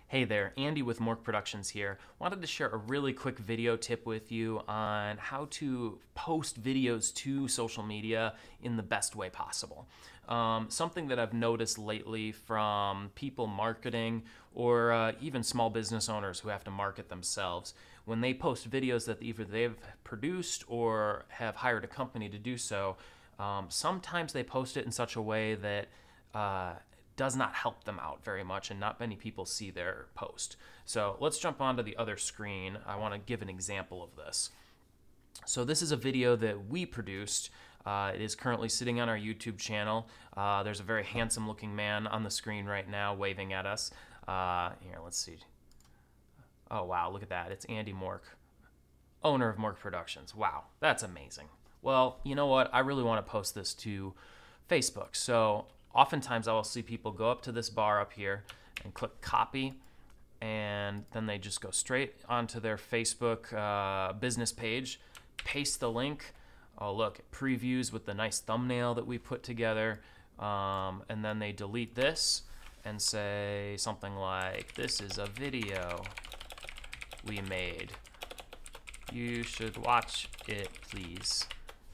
Hey there, Andy with Mork Productions here. Wanted to share a really quick video tip with you on how to post videos to social media in the best way possible. Something that I've noticed lately from people marketing or even small business owners who have to market themselves, when they post videos that either they've produced or have hired a company to do so, sometimes they post it in such a way that does not help them out very much, and not many people see their post. So let's jump onto the other screen. I want to give an example of this. So this is a video that we produced. It is currently sitting on our YouTube channel. There's a very handsome looking man on the screen right now waving at us. Here, let's see. Oh wow, look at that. It's Andy Mork, owner of Mork Productions. Wow, that's amazing. Well, you know what? I really want to post this to Facebook. So oftentimes I will see people go up to this bar up here and click copy, and then they just go straight onto their Facebook business page, paste the link. Oh look, it previews with the nice thumbnail that we put together, and then they delete this and say something like, "This is a video we made. You should watch it, please."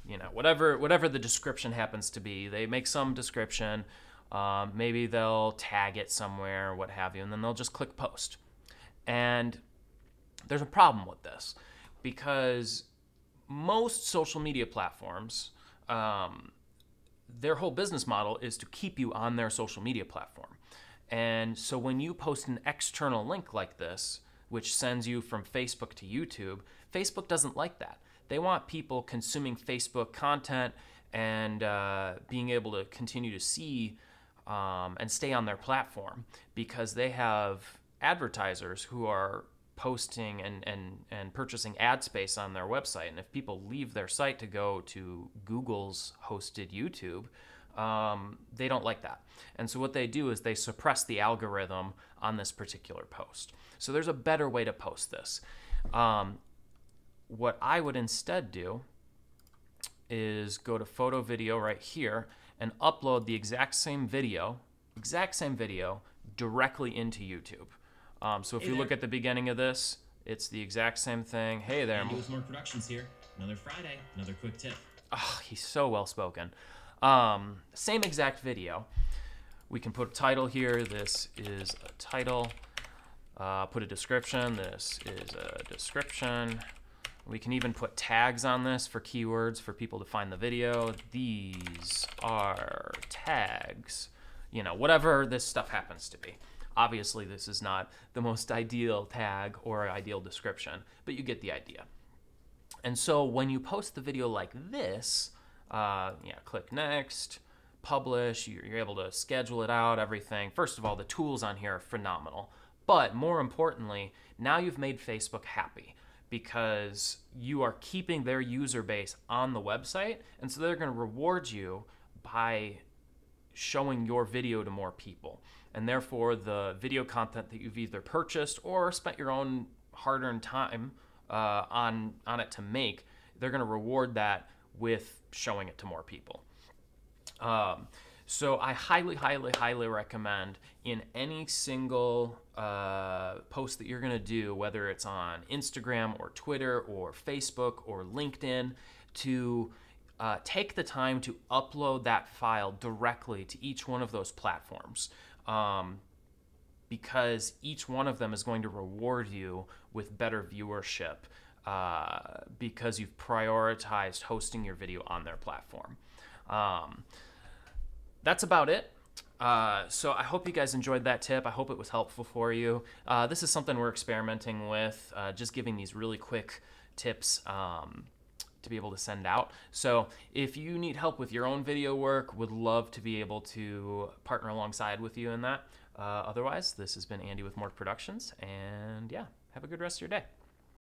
You know, whatever the description happens to be, they make some description. Maybe they'll tag it somewhere, what have you, and then they'll just click post. And there's a problem with this because most social media platforms, their whole business model is to keep you on their social media platform. And so when you post an external link like this, which sends you from Facebook to YouTube, Facebook doesn't like that. They want people consuming Facebook content and being able to continue to see and stay on their platform, because they have advertisers who are posting and purchasing ad space on their website. And if people leave their site to go to Google's hosted YouTube, they don't like that. And so what they do is they suppress the algorithm on this particular post. So there's a better way to post this. What I would instead do is go to photo video right here and upload the exact same video directly into YouTube. So if you look at the beginning of this, it's the exact same thing. Hey there. Andy with Mork Productions here. Another Friday, another quick tip. Oh, he's so well spoken. Same exact video. We can put a title here. This is a title. Put a description. This is a description. We can even put tags on this for keywords for people to find the video. These are tags. You know, whatever this stuff happens to be. Obviously, this is not the most ideal tag or ideal description, but you get the idea. And so when you post the video like this, click next, publish, you're able to schedule it out, everything. First of all, the tools on here are phenomenal. But more importantly, now you've made Facebook happy, because you are keeping their user base on the website, and so they're going to reward you by showing your video to more people. And therefore, the video content that you've either purchased or spent your own hard-earned time on it to make, they're going to reward that with showing it to more people. So I highly, highly, highly recommend in any single post that you're going to do, whether it's on Instagram or Twitter or Facebook or LinkedIn, to take the time to upload that file directly to each one of those platforms, because each one of them is going to reward you with better viewership because you've prioritized hosting your video on their platform. That's about it. So I hope you guys enjoyed that tip. I hope it was helpful for you. This is something we're experimenting with, just giving these really quick tips to be able to send out. So if you need help with your own video work, would love to be able to partner alongside with you in that. Otherwise, this has been Andy with Mork Productions, and yeah, have a good rest of your day.